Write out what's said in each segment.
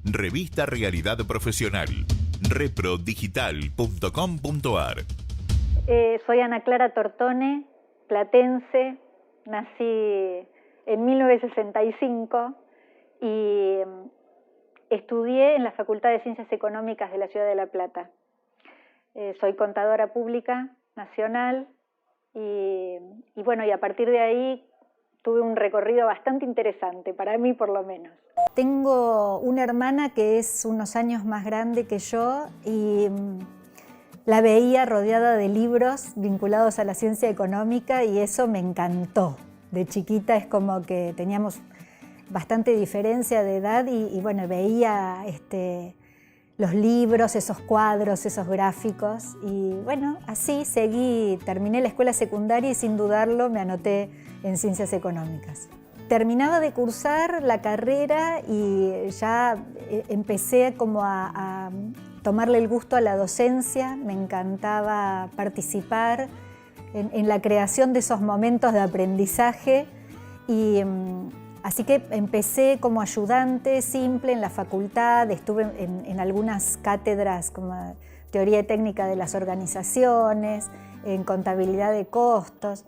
Revista Realidad Profesional. reprodigital.com.ar. Soy Ana Clara Tortone, platense, nací en 1965 y estudié en la Facultad de Ciencias Económicas de la Ciudad de La Plata. Soy contadora pública nacional y a partir de ahí tuve un recorrido bastante interesante, para mí por lo menos. Tengo una hermana que es unos años más grande que yo y la veía rodeada de libros vinculados a la ciencia económica y eso me encantó. De chiquita es como que teníamos bastante diferencia de edad y veía los libros, esos cuadros, esos gráficos y bueno, así seguí, terminé la escuela secundaria y sin dudarlo me anoté en Ciencias Económicas. Terminaba de cursar la carrera y ya empecé como a tomarle el gusto a la docencia, me encantaba participar en la creación de esos momentos de aprendizaje y así que empecé como ayudante simple en la facultad, estuve en algunas cátedras como teoría y técnica de las organizaciones, en contabilidad de costos.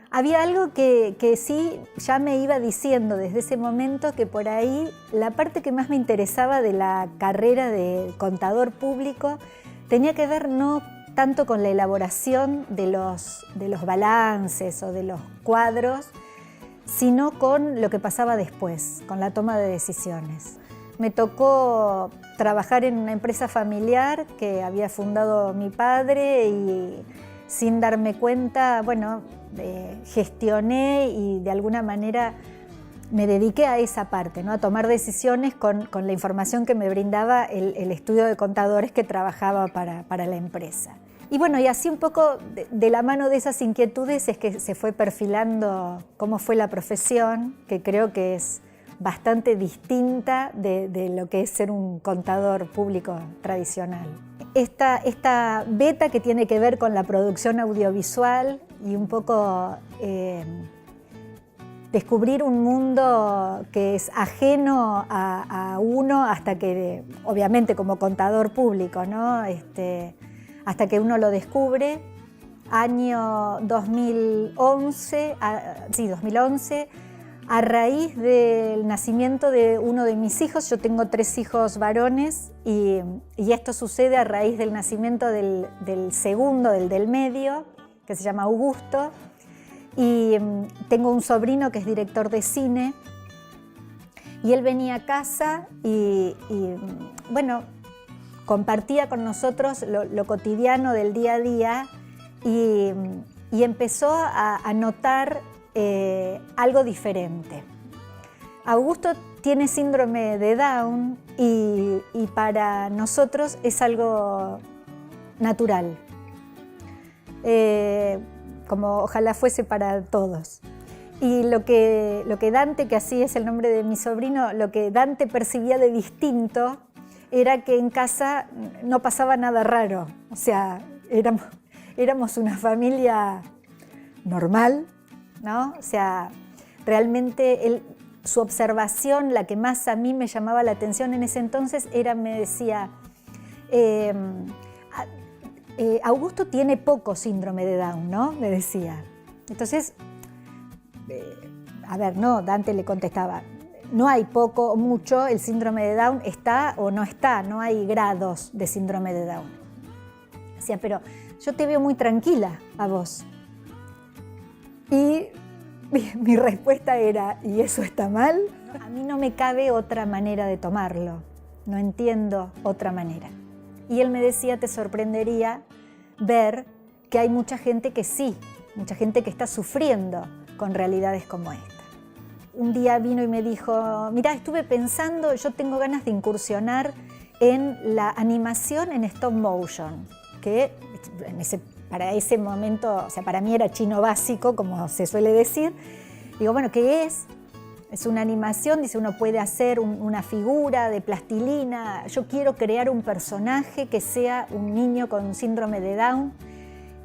Había algo que sí ya me iba diciendo desde ese momento que por ahí la parte que más me interesaba de la carrera de contador público tenía que ver no tanto con la elaboración de los balances o de los cuadros, sino con lo que pasaba después, con la toma de decisiones. Me tocó trabajar en una empresa familiar que había fundado mi padre y sin darme cuenta, gestioné y de alguna manera me dediqué a esa parte, ¿no? A tomar decisiones con la información que me brindaba el estudio de contadores que trabajaba para la empresa. Y así un poco de la mano de esas inquietudes es que se fue perfilando cómo fue la profesión, que creo que es bastante distinta de lo que es ser un contador público tradicional. Esta beta que tiene que ver con la producción audiovisual y un poco descubrir un mundo que es ajeno a uno hasta que, obviamente como contador público, ¿no? Hasta que uno lo descubre, año 2011, a raíz del nacimiento de uno de mis hijos. Yo tengo 3 hijos varones y esto sucede a raíz del nacimiento del segundo, del medio, que se llama Augusto, y tengo un sobrino que es director de cine y él venía a casa y compartía con nosotros lo cotidiano del día a día y empezó a notar algo diferente. Augusto tiene síndrome de Down y para nosotros es algo natural, como ojalá fuese para todos. Y lo que Dante, que así es el nombre de mi sobrino, lo que Dante percibía de distinto era que en casa no pasaba nada raro, o sea, éramos una familia normal, ¿no? O sea, realmente su observación, la que más a mí me llamaba la atención en ese entonces, me decía, Augusto tiene poco síndrome de Down, ¿no? Me decía. Entonces, no, Dante le contestaba, no hay poco o mucho, el síndrome de Down está o no está, no hay grados de síndrome de Down. Decía, pero yo te veo muy tranquila a vos. Y mi respuesta era, ¿y eso está mal? A mí no me cabe otra manera de tomarlo, no entiendo otra manera. Y él me decía, te sorprendería ver que hay mucha gente que sí, mucha gente que está sufriendo con realidades como esta. Un día vino y me dijo, mirá, estuve pensando, yo tengo ganas de incursionar en la animación en stop motion, que para ese momento, o sea, para mí era chino básico, como se suele decir. Digo, bueno, ¿qué es? Es una animación, dice, uno puede hacer una figura de plastilina. Yo quiero crear un personaje que sea un niño con síndrome de Down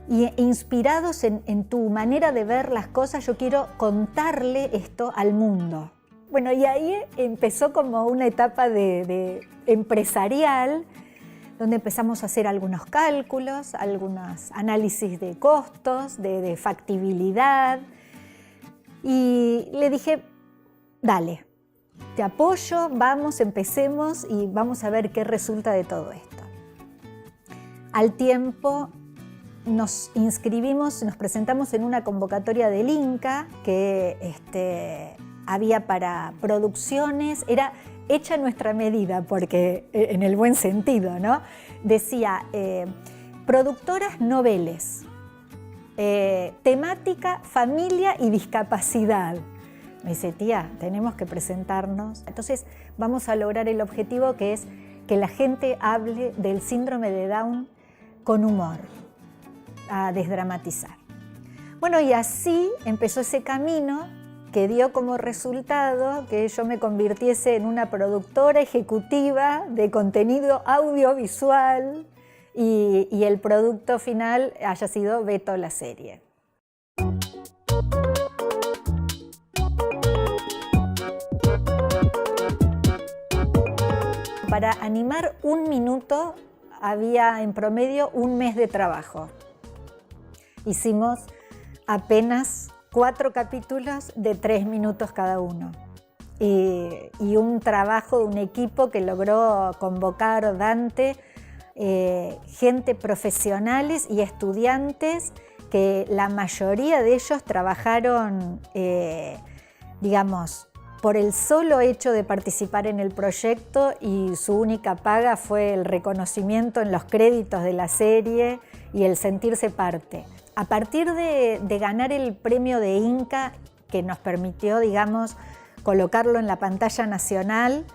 y inspirados en tu manera de ver las cosas, yo quiero contarle esto al mundo. Bueno, y ahí empezó como una etapa de empresarial, donde empezamos a hacer algunos cálculos, algunos análisis de costos, de factibilidad. Y le dije, dale, te apoyo, vamos, empecemos y vamos a ver qué resulta de todo esto. Al tiempo nos inscribimos, nos presentamos en una convocatoria del Inca que había para producciones, era hecha a nuestra medida, porque en el buen sentido, ¿no? Decía, productoras noveles, temática, familia y discapacidad. Me dice, tía, tenemos que presentarnos. Entonces vamos a lograr el objetivo, que es que la gente hable del síndrome de Down con humor, a desdramatizar. Bueno, y así empezó ese camino que dio como resultado que yo me convirtiese en una productora ejecutiva de contenido audiovisual y el producto final haya sido Beto la serie. Para animar un minuto había en promedio un mes de trabajo. Hicimos apenas 4 capítulos de 3 minutos cada uno. Y un trabajo de un equipo que logró convocar Dante, gente profesionales y estudiantes que la mayoría de ellos trabajaron, digamos, por el solo hecho de participar en el proyecto, y su única paga fue el reconocimiento en los créditos de la serie y el sentirse parte. A partir de ganar el premio de Inca, que nos permitió, digamos, colocarlo en la pantalla nacional,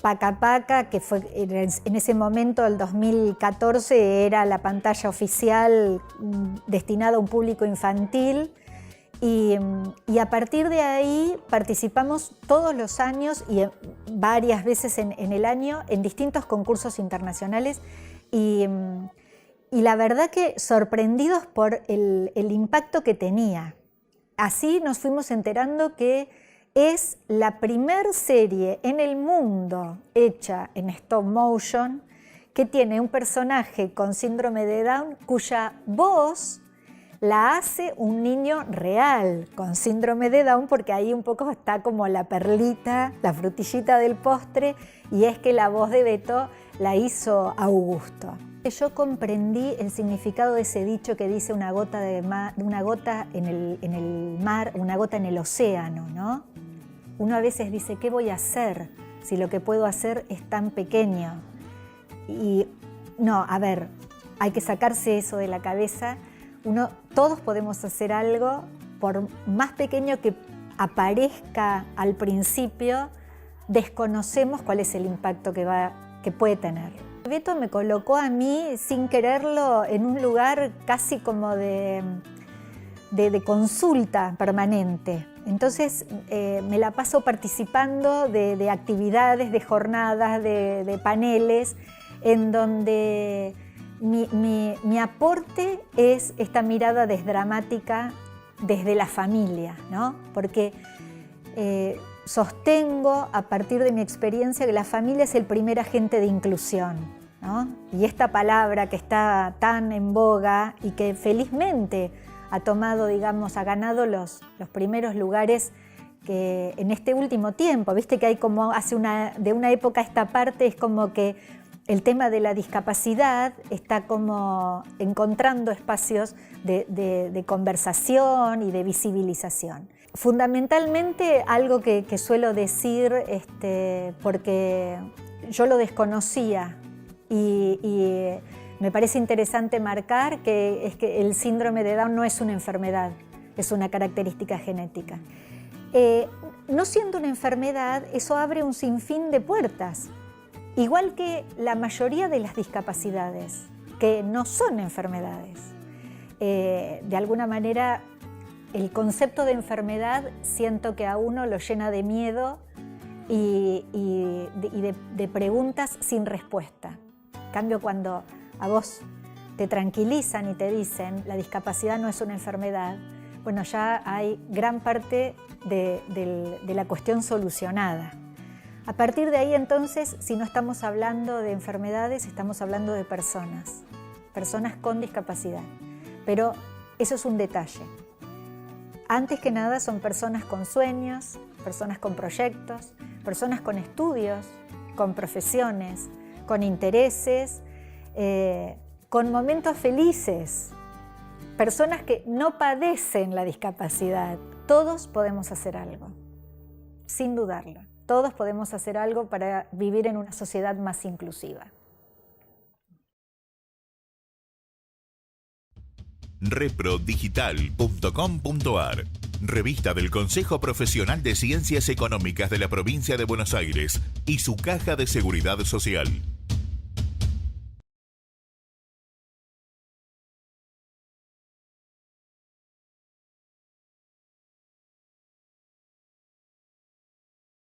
Paca Paca, que fue en ese momento, el 2014, era la pantalla oficial destinada a un público infantil, y a partir de ahí participamos todos los años y varias veces en el año en distintos concursos internacionales, y la verdad que sorprendidos por el impacto que tenía. Así nos fuimos enterando que es la primer serie en el mundo hecha en stop motion que tiene un personaje con síndrome de Down cuya voz la hace un niño real con síndrome de Down, porque ahí un poco está como la perlita, la frutillita del postre, y es que la voz de Beto la hizo Augusto. Yo comprendí el significado de ese dicho que dice una gota en el mar, una gota en el océano, ¿no? Uno a veces dice, ¿qué voy a hacer si lo que puedo hacer es tan pequeño? Y no, a ver, hay que sacarse eso de la cabeza. Todos podemos hacer algo, por más pequeño que aparezca al principio, desconocemos cuál es el impacto que puede tener. Beto me colocó a mí, sin quererlo, en un lugar casi como de consulta permanente. Entonces me la paso participando de actividades, de jornadas, de paneles, en donde mi aporte es esta mirada desdramática desde la familia, ¿no? Porque sostengo a partir de mi experiencia que la familia es el primer agente de inclusión, ¿no? Y esta palabra que está tan en boga y que felizmente ha tomado, digamos, ha ganado los primeros lugares que en este último tiempo, viste que hay como de una época a esta parte es como que el tema de la discapacidad está como encontrando espacios de conversación y de visibilización. Fundamentalmente algo que suelo decir, porque yo lo desconocía y me parece interesante marcar que es que el síndrome de Down no es una enfermedad, es una característica genética. No siendo una enfermedad, eso abre un sinfín de puertas, igual que la mayoría de las discapacidades, que no son enfermedades. De alguna manera, el concepto de enfermedad siento que a uno lo llena de miedo y de preguntas sin respuesta. En cambio, cuando a vos te tranquilizan y te dicen la discapacidad no es una enfermedad, bueno, ya hay gran parte de la cuestión solucionada. A partir de ahí, entonces, si no estamos hablando de enfermedades, estamos hablando de personas con discapacidad. Pero eso es un detalle. Antes que nada son personas con sueños, personas con proyectos, personas con estudios, con profesiones, con intereses, con momentos felices, personas que no padecen la discapacidad. Todos podemos hacer algo, sin dudarlo. Todos podemos hacer algo para vivir en una sociedad más inclusiva. Reprodigital.com.ar, revista del Consejo Profesional de Ciencias Económicas de la Provincia de Buenos Aires y su Caja de Seguridad Social.